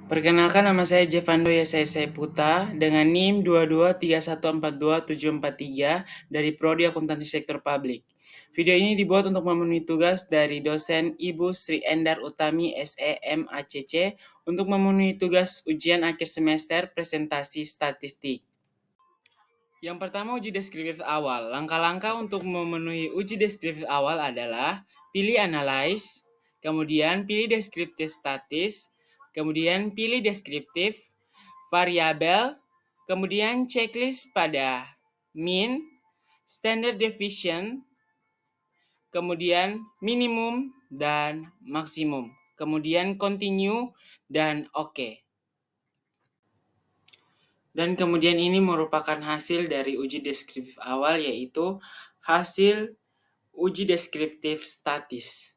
Perkenalkan, nama saya Jevando Yesaya Putra dengan NIM 223142743 dari Prodi Akuntansi Sektor Publik. Video ini dibuat untuk memenuhi tugas dari dosen Ibu Sri Endar Utami SEMACC untuk memenuhi tugas ujian akhir semester presentasi statistik. Yang pertama, uji deskriptif awal. Langkah-langkah untuk memenuhi uji deskriptif awal adalah pilih analyze, kemudian pilih deskriptif statis, kemudian pilih deskriptif, variabel, kemudian checklist pada mean, standard deviation, kemudian minimum dan maksimum, kemudian continue dan oke. Dan kemudian ini merupakan hasil dari uji deskriptif awal, yaitu hasil uji deskriptif statis.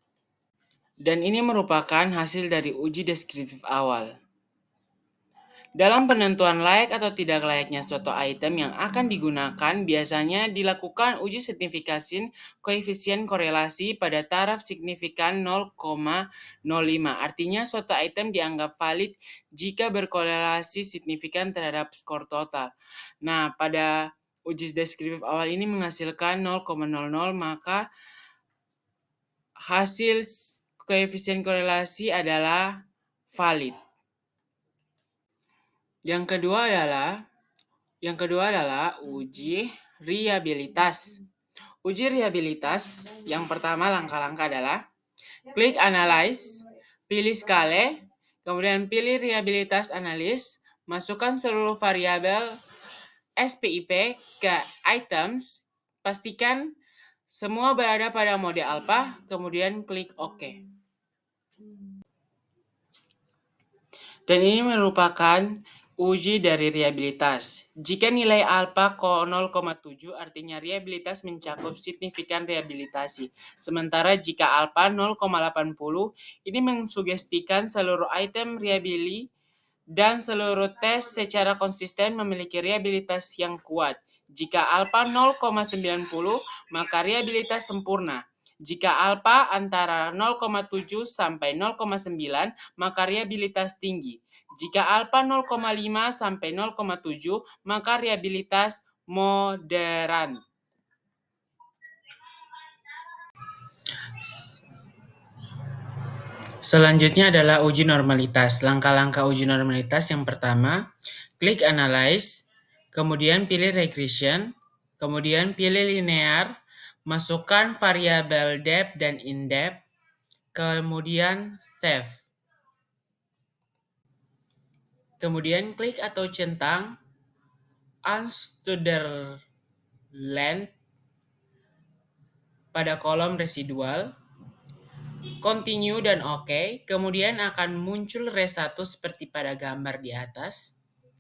Dan ini merupakan hasil dari uji deskriptif awal. Dalam penentuan layak atau tidak layaknya suatu item yang akan digunakan, biasanya dilakukan uji signifikasi koefisien korelasi pada taraf signifikan 0,05. Artinya suatu item dianggap valid jika berkorelasi signifikan terhadap skor total. Nah, pada uji deskriptif awal ini menghasilkan 0,00, maka hasil koefisien korelasi adalah valid. Yang kedua adalah uji reliabilitas. Uji reliabilitas yang pertama, langkah-langkah adalah klik analyze, pilih skala, kemudian pilih reliabilitas analis, masukkan seluruh variabel SPIP ke items, pastikan semua berada pada mode alpha, kemudian klik OK. Dan ini merupakan uji dari reliabilitas. Jika nilai alpha 0,7 artinya reliabilitas mencakup signifikan reliabilitasi. Sementara jika alpha 0,80 ini mensugestikan seluruh item reliability dan seluruh tes secara konsisten memiliki reliabilitas yang kuat. Jika alpha 0,90 maka reliabilitas sempurna. Jika alpha antara 0,7 sampai 0,9 maka reliabilitas tinggi. Jika alpha 0,5 sampai 0,7 maka reliabilitas moderan. Selanjutnya adalah uji normalitas. Langkah-langkah uji normalitas yang pertama, klik analyze, kemudian pilih regression, kemudian pilih linear, masukkan variabel depth dan in-depth, kemudian save. Kemudian klik atau centang unstuded length pada kolom residual, continue dan OK, kemudian akan muncul res 1 seperti pada gambar di atas,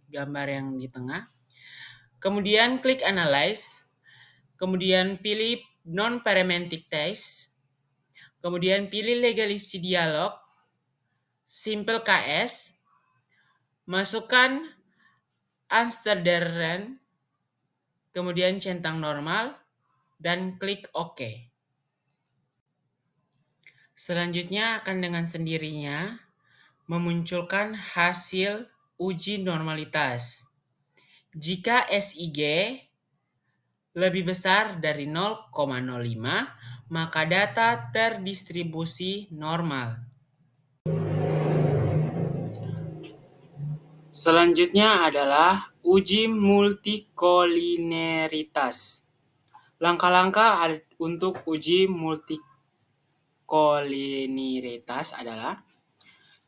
gambar yang di tengah. Kemudian klik analyze, kemudian pilih non-parametric test, kemudian pilih legality dialog, simple KS, masukkan unstuded, kemudian centang normal, dan klik OK. Selanjutnya akan dengan sendirinya memunculkan hasil uji normalitas. Jika SIG lebih besar dari 0,05, maka data terdistribusi normal. Selanjutnya adalah uji multikolineritas. Langkah-langkah untuk uji multikolineritas adalah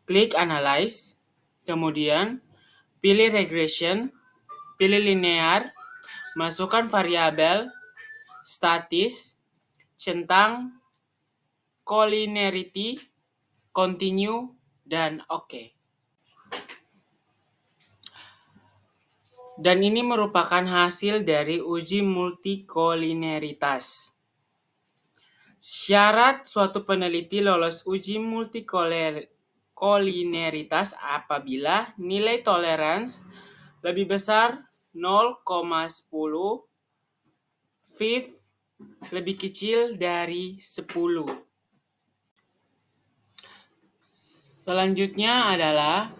klik analyze, kemudian pilih regression, pilih linear, masukkan variabel statis, centang colinearity, continue, dan OK. Dan ini merupakan hasil dari uji multikolineritas. Syarat suatu peneliti lolos uji multikolineritas apabila nilai tolerance lebih besar 0,10, fifth lebih kecil dari 10. Selanjutnya adalah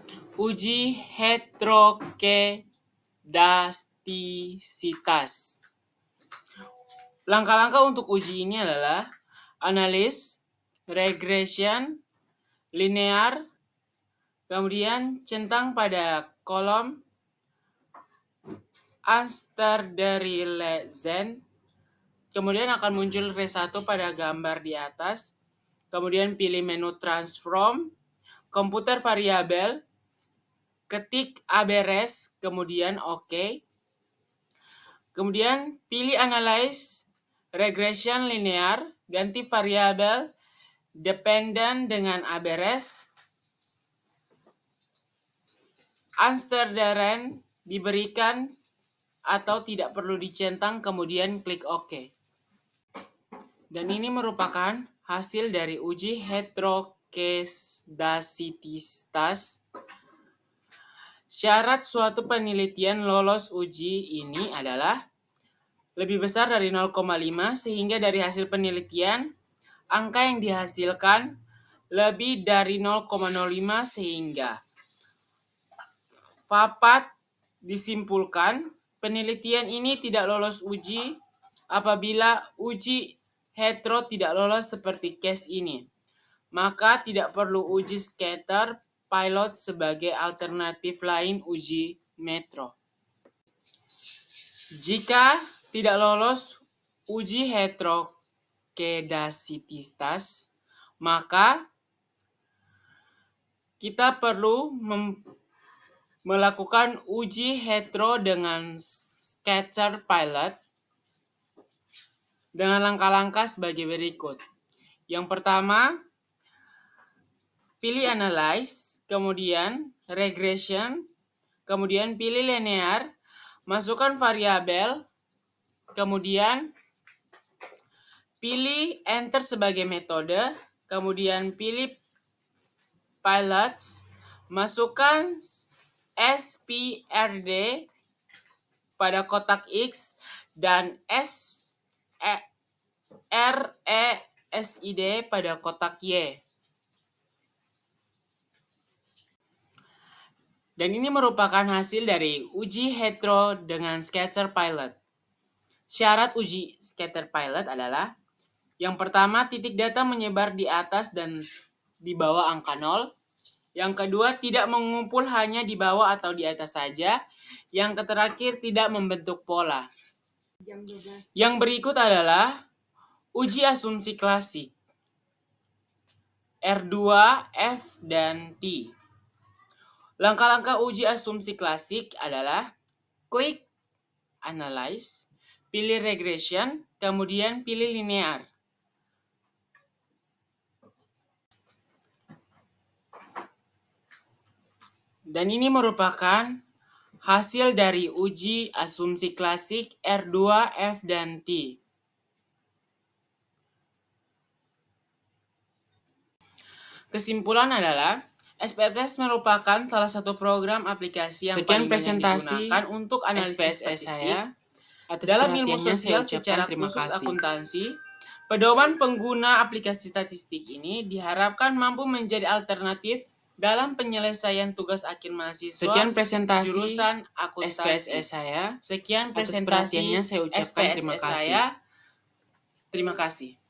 Uji heterokedastisitas. Langkah-langkah untuk uji ini adalah analis, regression, linear, kemudian centang pada kolom Anster-Derilesen, kemudian akan muncul V1 pada gambar di atas, kemudian pilih menu transform, komputer variabel, ketik ABRES, kemudian OK. Kemudian pilih analyze, regression linear, ganti variabel dependent dengan ABRES. Anster-Deren diberikan atau tidak perlu dicentang, kemudian klik OK. Dan ini merupakan hasil dari uji heterokedastisitas. Syarat suatu penelitian lolos uji ini adalah lebih besar dari 0,5 sehingga dari hasil penelitian angka yang dihasilkan lebih dari 0,05 sehingga Papat disimpulkan penelitian ini tidak lolos uji apabila uji hetero tidak lolos seperti case ini. Maka tidak perlu uji scatter pilot sebagai alternatif lain uji metro. Jika tidak lolos uji heterokedastisitas, maka kita perlu melakukan uji hetero dengan scatter pilot dengan langkah-langkah sebagai berikut. Yang pertama, pilih analyze, kemudian regression, kemudian pilih linear, masukkan variabel, kemudian pilih enter sebagai metode, kemudian pilih pilots, masukkan SPRD pada kotak X dan RESID pada kotak Y. Dan ini merupakan hasil dari uji hetero dengan scatter pilot. Syarat uji scatter pilot adalah yang pertama, titik data menyebar di atas dan di bawah angka 0. Yang kedua, tidak mengumpul hanya di bawah atau di atas saja. Yang terakhir, tidak membentuk pola. Yang berikut adalah uji asumsi klasik R2, F, dan T. Langkah-langkah uji asumsi klasik adalah klik analyze, pilih regression, kemudian pilih linear. Dan ini merupakan hasil dari uji asumsi klasik R2, F, dan T. Kesimpulan adalah SPSS merupakan salah satu program aplikasi yang paling banyak digunakan untuk analisis statistik dalam ilmu sosial secara khusus akuntansi. Pedoman pengguna aplikasi statistik ini diharapkan mampu menjadi alternatif dalam penyelesaian tugas akhir mahasiswa. Sekian presentasi jurusan akuntansi SPSS saya. Sekian presentasinya saya ucapkan terima kasih. Terima kasih.